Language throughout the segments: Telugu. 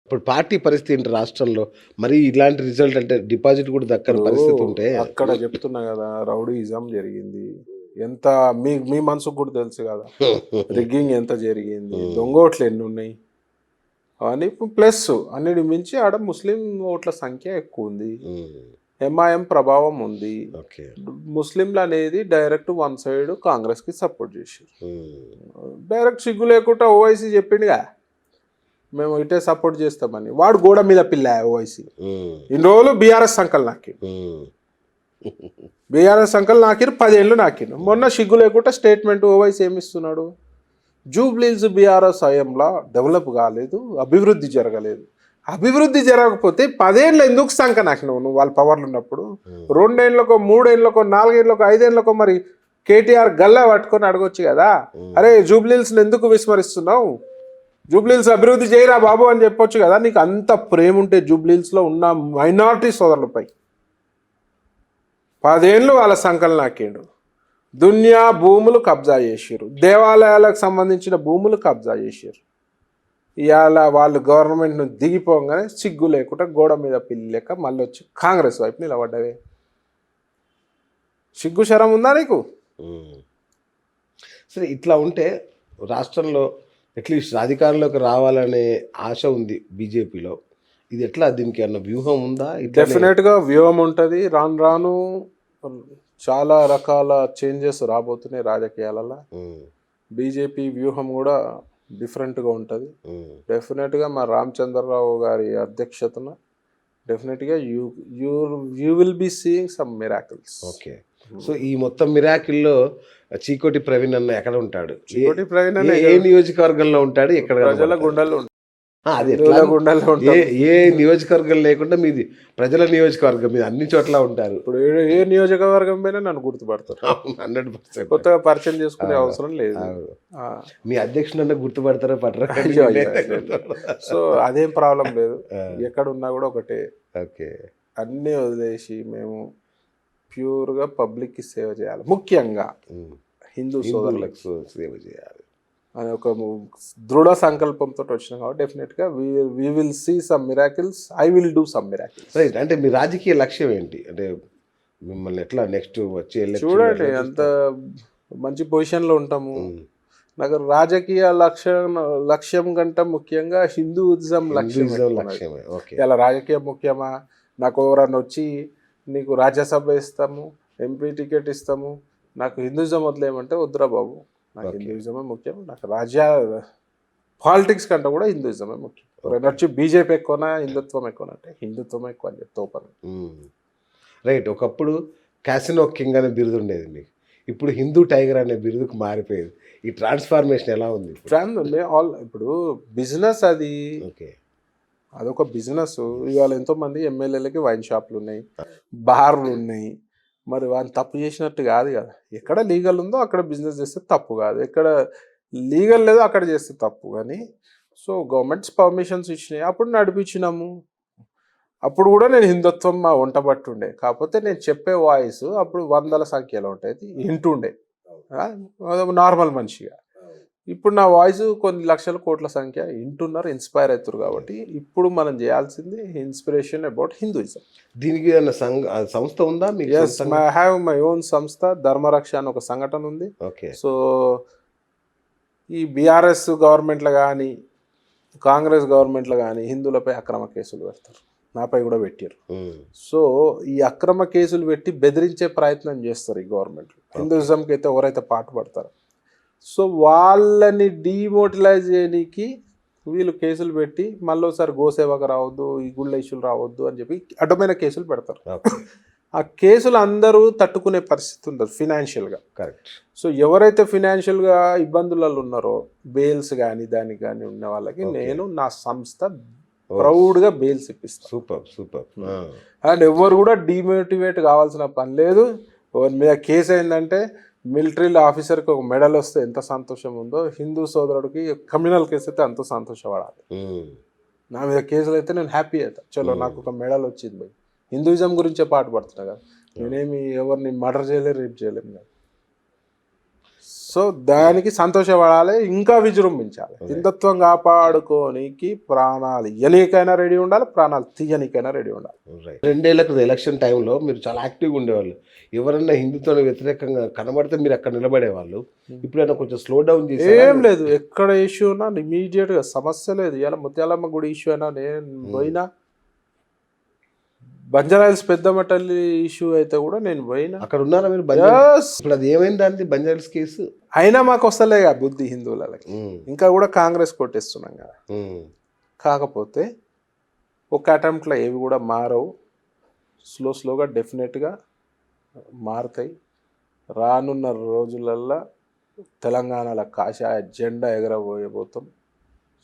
ఇప్పుడు పార్టీ పరిస్థితి ఏంటి రాష్ట్రంలో? మరి ఇలాంటి రిజల్ట్ అంటే డిపాజిట్ కూడా దక్కని ఇప్పుడు పరిస్థితి ఉంటే అక్కడ చెప్తున్నా కదా, రౌడీయిజం జరిగింది. ఎంత మీ మీ మనసుకు కూడా తెలుసు కదా, రిగ్గింగ్ ఎంత జరిగింది, దొంగోట్లు ఎన్ని ఉన్నాయి అని. ప్లస్ అన్నిటి మించి ఆడ ముస్లిం ఓట్ల సంఖ్య ఎక్కువ ఉంది, ఎంఐఎం ప్రభావం ఉంది. ఓకే. ముస్లింలు అనేది డైరెక్ట్ వన్ సైడ్ కాంగ్రెస్కి సపోర్ట్ చేశారు. డైరెక్ట్ సిగ్గు లేకుండా ఓవైసీ చెప్పిండుగా మేము ఇటే సపోర్ట్ చేస్తామని. వాడు గోడ మీద పిల్ల ఓవైసీ. ఇన్ని రోజులు బీఆర్ఎస్ సంకల్ నాకిరు, బీఆర్ఎస్ సంకల్ నాకిరు, 10 ఏళ్ళు నాకిరు. మొన్న సిగ్గు లేకుండా స్టేట్మెంట్ ఓవైసీ ఏమిస్తున్నాడు, జూబ్లీహిల్స్ బీఆర్ఎస్ హయాంలో డెవలప్ కాలేదు, అభివృద్ధి జరగలేదు. అభివృద్ధి జరగకపోతే 10 ఏళ్ళు ఎందుకు సంక నాకినావు నువ్వు వాళ్ళ పవర్లు ఉన్నప్పుడు? 2 ఏళ్ళకో 3 ఏళ్ళకో 4 ఏళ్ళకో 5 ఏళ్ళకో మరి కేటీఆర్ గల్లా పట్టుకొని అడగొచ్చు కదా, అరే జూబ్లీహిల్స్ని ఎందుకు విస్మరిస్తున్నావు, జూబ్లీహిల్స్ అభివృద్ధి చేయరా బాబు అని చెప్పొచ్చు కదా. నీకు అంత ప్రేమ ఉంటే జూబ్లీహిల్స్లో ఉన్న మైనారిటీ సోదరులపై 10 ఏళ్ళు వాళ్ళ సంకలనం నాకిండు. దునియా భూములు కబ్జా చేసారు, దేవాలయాలకు సంబంధించిన భూములు కబ్జా చేసారు. ఇవాళ వాళ్ళు గవర్నమెంట్ను దిగిపోగానే సిగ్గు లేకుండా గోడ మీద పిల్లి లెక్క మళ్ళీ వచ్చి కాంగ్రెస్ వైపు నిలబడ్డవే. సిగ్గు శరం ఉందా నీకు? సరే, ఇట్లా ఉంటే రాష్ట్రంలో అట్లీస్ట్ అధికారంలోకి రావాలనే ఆశ ఉంది బీజేపీలో. ఇది ఎట్లా, దీనికి ఏమన్నా వ్యూహం ఉందా? డెఫినెట్గా వ్యూహం ఉంటుంది. రాను రాను చాలా రకాల చేంజెస్ రాబోతున్నాయి రాజకీయాలలో. బీజేపీ వ్యూహం కూడా డిఫరెంట్గా ఉంటుంది. డెఫినెట్గా మా రామచంద్రరావు గారి అధ్యక్షతన డెఫినెట్గా you will be seeing some miracles. Okay. So ఈ మొత్తం మిరాకిల్లో చీకోటి ప్రవీణ్ అన్న ఎక్కడ ఉంటాడు? చీకోటి ప్రవీణ్ అన్న ఏ నియోజకవర్గంలో ఉంటాడు? ఎక్కడ? ప్రజల గుండెల్లో అది ఎట్లా గుండెల్లో ఏ నియోజకవర్గం లేకుండా మీది ప్రజల నియోజకవర్గం, మీద అన్ని చోట్ల ఉంటారు. ఇప్పుడు ఏ నియోజకవర్గం పైన నన్ను గుర్తుపడతారు. 100% కొత్తగా పరిచయం చేసుకునే అవసరం లేదు. మీ అధ్యక్షుడు గుర్తుపడతారా పట్టరా? సో అదేం ప్రాబ్లం లేదు, ఎక్కడ ఉన్నా కూడా ఒకటే. ఓకే. అన్నీ వదిలేసి మేము ప్యూర్గా పబ్లిక్కి సేవ చేయాలి, ముఖ్యంగా హిందూ సోదరులకు సేవ చేయాలి అని ఒక దృఢ సంకల్పంతో వచ్చినాం కాబట్టి డెఫినెట్గా we will see some miracles. I will do some miracles. Right. అంటే మీ రాజకీయ లక్ష్యం ఏంటి? అంటే మిమ్మల్ని ఎట్లా నెక్స్ట్ వచ్చే చూడండి, అంత మంచి పొజిషన్లో ఉంటాము. నాకు రాజకీయ లక్ష్యం కంటే ముఖ్యంగా హిందూయిజం లక్ష్యం. ఇలా రాజకీయం ముఖ్యమా? నాకు ఎవరన్నా వచ్చి నీకు రాజ్యసభ ఇస్తాము, ఎంపీ టికెట్ ఇస్తాము, నాకు హిందూయిజం వదిలేయమంటే వద్దురా బాబు, నాకు హిందూయిజమే ముఖ్యం. నాకు పాలిటిక్స్ కంటే కూడా హిందూయిజమే ముఖ్యం. వచ్చి బీజేపీ ఎక్కువనా హిందుత్వం ఎక్కువనా అంటే హిందుత్వం ఎక్కువ అని చెప్తా పని. రైట్. ఒకప్పుడు క్యాసినో కింగ్ అనే బిరుదు ఉండేది మీకు, ఇప్పుడు హిందూ టైగర్ అనే బిరుదుకు మారిపోయేది. ఈ ట్రాన్స్ఫార్మేషన్ ఎలా ఉంది? ఇప్పుడు బిజినెస్ అది. ఓకే. అదొక బిజినెస్. ఇవాళ ఎంతోమంది ఎమ్మెల్యేలకి వైన్ షాపులు ఉన్నాయి, బార్లు ఉన్నాయి. మరి వాళ్ళు తప్పు చేసినట్టు కాదు కదా. ఎక్కడ లీగల్ ఉందో అక్కడ బిజినెస్ చేస్తే తప్పు కాదు, ఎక్కడ లీగల్ లేదో అక్కడ చేస్తే తప్పు. కానీ సో గవర్నమెంట్స్ పర్మిషన్స్ ఇచ్చినాయి, అప్పుడు నడిపించినాము. అప్పుడు కూడా నేను హిందుత్వం మా వంట పట్టుండే, కాకపోతే నేను చెప్పే వాయిస్ అప్పుడు 100ల సంఖ్యలో ఉంటుంది, వింటుండే నార్మల్ మనిషిగా. ఇప్పుడు నా వాయిస్ కొన్ని లక్షల కోట్ల సంఖ్య వింటున్నారు, ఇన్స్పైర్ అవుతారు. కాబట్టి ఇప్పుడు మనం చేయాల్సింది ఇన్స్పిరేషన్ అబౌట్ హిందూయిజం. దీనికి సంస్థ ఉందా? ఐ హ్యావ్ మై ఓన్ సంస్థ, ధర్మరక్ష అని ఒక సంఘటన ఉంది. ఓకే. సో ఈ బీఆర్ఎస్ గవర్నమెంట్లో కానీ కాంగ్రెస్ గవర్నమెంట్లో కానీ హిందువులపై అక్రమ కేసులు పెడతారు, నాపై కూడా పెట్టారు. సో ఈ అక్రమ కేసులు పెట్టి బెదిరించే ప్రయత్నం చేస్తారు ఈ గవర్నమెంట్. హిందూయిజంకి అయితే ఎవరైతే పాటుపడతారో సో వాళ్ళని డీమోటిలైజ్ చేయడానికి వీళ్ళు కేసులు పెట్టి మళ్ళీ ఒకసారి గోసేవకు రావద్దు, ఈ గుళ్ళ ఇష్యూలు రావద్దు అని చెప్పి అడ్డమైన కేసులు పెడతారు. ఆ కేసులు అందరూ తట్టుకునే పరిస్థితి ఉండదు ఫినాన్షియల్గా. కరెక్ట్. సో ఎవరైతే ఫినాన్షియల్గా ఇబ్బందులలో ఉన్నారో బెయిల్స్ కానీ దానికి కానీ ఉన్న వాళ్ళకి నేను నా సంస్థ ప్రౌడ్గా బెయిల్స్ ఇప్పిస్తాను. సూపర్. అండ్ ఎవరు కూడా డీమోటివేట్ కావాల్సిన పని లేదు. ఎవరి మీద కేసు అయిందంటే మిలిటరీలో ఆఫీసర్కి ఒక మెడల్ వస్తే ఎంత సంతోషం ఉందో, హిందూ సోదరుడికి క్రిమినల్ కేసు అయితే అంత సంతోషపడాలి. నా మీద కేసులు అయితే నేను హ్యాపీ అవుతా, చలో నాకు ఒక మెడల్ వచ్చింది భయ్. హిందూయిజం గురించే పాటు పడుతున్నా కదా, నేనేమి ఎవరిని మర్డర్ చేయలేము, రేప్ చేయలేము కదా. సో దానికి సంతోషపడాలి, ఇంకా విజృంభించాలి. హిందుత్వం కాపాడుకోనికి ప్రాణాలు ఇయ్యనీకైనా రెడీ ఉండాలి, ప్రాణాలు తీయనీకైనా రెడీ ఉండాలి. రైట్. 2 ఏళ్ల క్రితం ఎలక్షన్ టైంలో మీరు చాలా యాక్టివ్గా ఉండేవాళ్ళు. ఎవరన్నా హిందుత్వం వ్యతిరేకంగా కనబడితే మీరు అక్కడ నిలబడేవాళ్ళు. ఇప్పుడైనా కొంచెం స్లో డౌన్ చేసి ఏం లేదు, ఎక్కడ ఇష్యూ ఉన్నా ఇమీడియట్గా సమస్య లేదు. ఇలా ముత్యాలమ్మ గుడి ఇష్యూ అయినా నేను పోయినా, బంజారాయిల్స్ పెద్దమటల్లి ఇష్యూ అయితే కూడా నేను పోయినా. అక్కడ ఉన్నారా మీరు? Yes. ఇప్పుడు అది ఏమైంది దాన్ని బంజారాస్ కేసు? అయినా మాకు వస్తలే కదా బుద్ధి హిందువులకి. ఇంకా కూడా కాంగ్రెస్ కొట్టేస్తున్నాం కదా. కాకపోతే ఒక అటెంప్ట్లో ఏవి కూడా మారవు, స్లోగా డెఫినెట్గా మారుతాయి. రానున్న రోజులల్లో తెలంగాణలో కాషాయ జెండా ఎగరబోయబోతాం.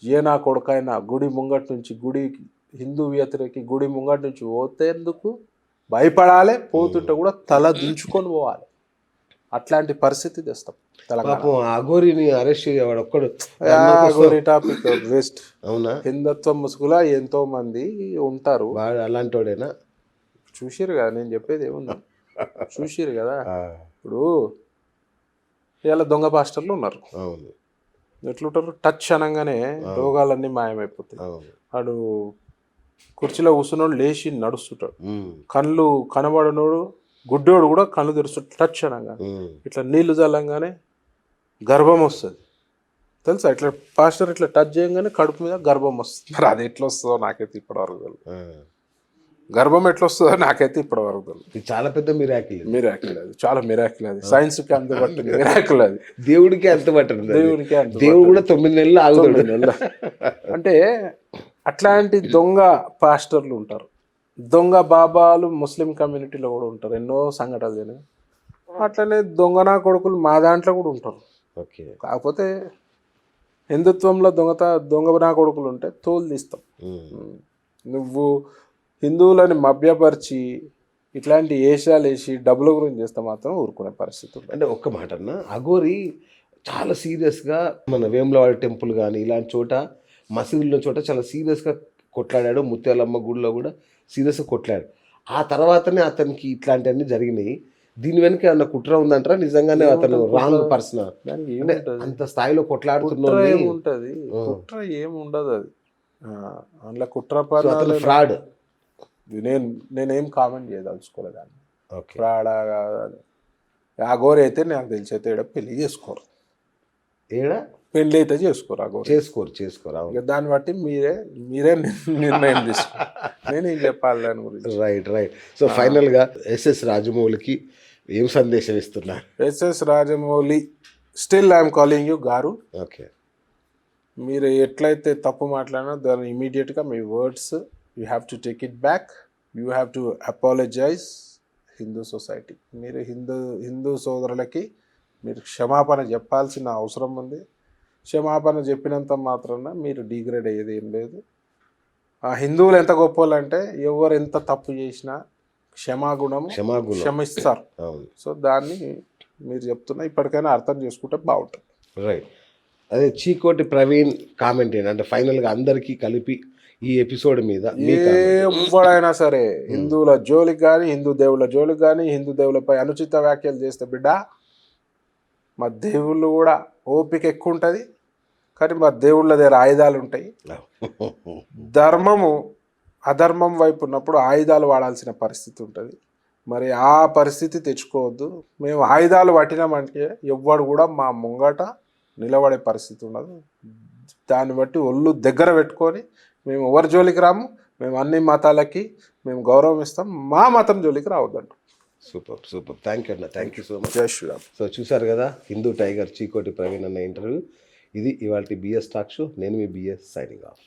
ఏ నా కొడుకైనా గుడి ముంగటి నుంచి హిందూ వ్యతిరేకి గుడి ముంగటి నుంచి పోతేందుకు భయపడాలి, పోతుంటే కూడా తల దించుకొని పోవాలి. అట్లాంటి పరిస్థితి తెస్తాం తెలంగాణ. అఘోరిని అరెస్ట్ చేయవాడు ఒక్కడు. Aghori topic waste. అవునా? హిందుత్వం ముసుగులా ఎంతో మంది ఉంటారు. అలాంటి వాడేనా? చూసిరు కదా, నేను చెప్పేది ఏముంది, చూసిరు కదా. ఇప్పుడు ఇలా దొంగ పాస్టర్లు ఉన్నారు. అవును. ఎట్లుంటారు, టచ్ అనగానే రోగాలన్నీ మాయమైపోతాయి. వాడు కుర్చీలో కూర్చున్నోడు లేచి నడుస్తుంటాడు. కళ్ళు కనబడినోడు గుడ్డోడు కూడా కళ్ళు తెరుస్తుంటాడు టచ్ అనగా. ఇట్లా నీళ్లు చల్లంగానే గర్భం వస్తుంది తెలుసా. ఇట్లా పాస్టర్ ఇట్లా టచ్ చేయగానే కడుపు మీద గర్భం వస్తుంది. మరి అది ఎట్లా వస్తుందో నాకైతే ఇప్పటివరకు తెలియదు. గర్భం ఎట్లా వస్తుందో నాకైతే ఇప్పటివరకు తెలియదు. ఇది చాలా పెద్ద మిరాకిల్. అది చాలా మిరాకిల్. అది సైన్స్కి అందుబట్టు మిరాకిల్. అది దేవుడికి అంతబట్టదు. దేవుడికి దేవుడు కూడా 9 నెలలు ఆగుతాడు. అంటే అట్లాంటి దొంగ పాస్టర్లు ఉంటారు, దొంగ బాబాలు ముస్లిం కమ్యూనిటీలో కూడా ఉంటారు. ఎన్నో సంఘటనలు జరిగాయి. అట్లనే దొంగనా కొడుకులు మా దాంట్లో కూడా ఉంటారు. ఓకే. కాకపోతే హిందుత్వంలో దొంగనా కొడుకులు ఉంటే తోలు తీస్తాం. నువ్వు హిందువులని మభ్యపరిచి ఇట్లాంటి ఏషాలు వేసి డబ్బుల గురించి చేస్తే మాత్రం ఊరుకునే పరిస్థితి ఉంటుంది. అంటే ఒక్క మాట అన్న, అఘోరి చాలా సీరియస్గా మన వేములవాడ టెంపుల్ కానీ ఇలాంటి చోట మసీదుల చోట చాలా సీరియస్గా కొట్లాడాడు. ముత్యాలమ్మ గుడిలో కూడా సీరియస్గా కొట్లాడాడు. ఆ తర్వాతనే అతనికి ఇట్లాంటివన్నీ జరిగినాయి. దీని వెనక ఏమన్నా కుట్ర ఉందంటారా? నిజంగానే అతను రాంగ్ పర్సన్? అంటే అంత స్థాయిలో కొట్లాడుతున్నా ఏముంటది, కుట్ర ఏముండదు. అది అందులో కుట్ర అతను ఫ్రాడ్. నేనేం కామెంట్ చేయదలుచుకోలేదు దాన్ని. ఫ్రాడ్ అఘోరి అయితే నాకు తెలిసి అయితే పెళ్లి చేసుకోరు. పెళ్లి అయితే చేసుకోరు. దాన్ని బట్టి మీరే నిర్ణయం తీసుకో. నేనేం చెప్పాలి దాని గురించి. రైట్. సో ఫైనల్గా ఎస్ఎస్ రాజమౌళికి ఏం సందేశం ఇస్తున్నారు? SS Rajamouli, still I'm calling you గారు. ఓకే. మీరు ఎట్లయితే తప్పు మాట్లాడినా దాన్ని ఇమీడియట్గా మీ words you have to take it back. You have to apologize Hindu society. మీరు హిందూ సోదరులకి మీరు క్షమాపణ చెప్పాల్సిన అవసరం ఉంది. క్షమాపణ చెప్పినంత మాత్రాన మీరు డిగ్రేడ్ అయ్యేది ఏం లేదు. ఆ హిందువులు ఎంత గొప్పలు అంటే ఎవరు ఎంత తప్పు చేసినా క్షమిస్తారు. సో దాన్ని మీరు చెప్తున్నా ఇప్పటికైనా అర్థం చేసుకుంటే బాగుంటుంది. రైట్. అదే చీకోటి ప్రవీణ్ కామెంట్ ఏంటంటే ఫైనల్గా అందరికీ కలిపి ఈ ఎపిసోడ్ మీద ఎవడైనా సరే హిందువుల జోలికి కానీ హిందూ దేవుళ్ళ జోలికి కానీ హిందూ దేవులపై అనుచిత వ్యాఖ్యలు చేస్తే బిడ్డ, మా దేవుళ్ళు కూడా ఓపిక ఎక్కువ ఉంటుంది, కానీ మా దేవుళ్ళ దగ్గర ఆయుధాలు ఉంటాయి. ధర్మము అధర్మం వైపు ఉన్నప్పుడు ఆయుధాలు వాడాల్సిన పరిస్థితి ఉంటుంది. మరి ఆ పరిస్థితి తెచ్చుకోవద్దు. మేము ఆయుధాలు పట్టినామంటే ఎవ్వడు కూడా మా ముంగట నిలబడే పరిస్థితి ఉండదు. దాన్ని బట్టి ఒళ్ళు దగ్గర పెట్టుకొని మేము ఎవరి జోలికి రాము. మేము అన్ని మతాలకి మేము గౌరవం ఇస్తాం. మా మతం జోలికి రావద్దంట. సూపర్. థ్యాంక్ యూ అన్న. Thank you so much. జై శ్రీరామ్. సో చూసారు కదా హిందూ టైగర్ చీకోటి ప్రవీణ్ అన్న ఇంటర్వ్యూ. ఇది ఇవాళ బిఎస్ టాక్ షో. నేను మీ బిఎస్ సైనింగ్ ఆఫ్.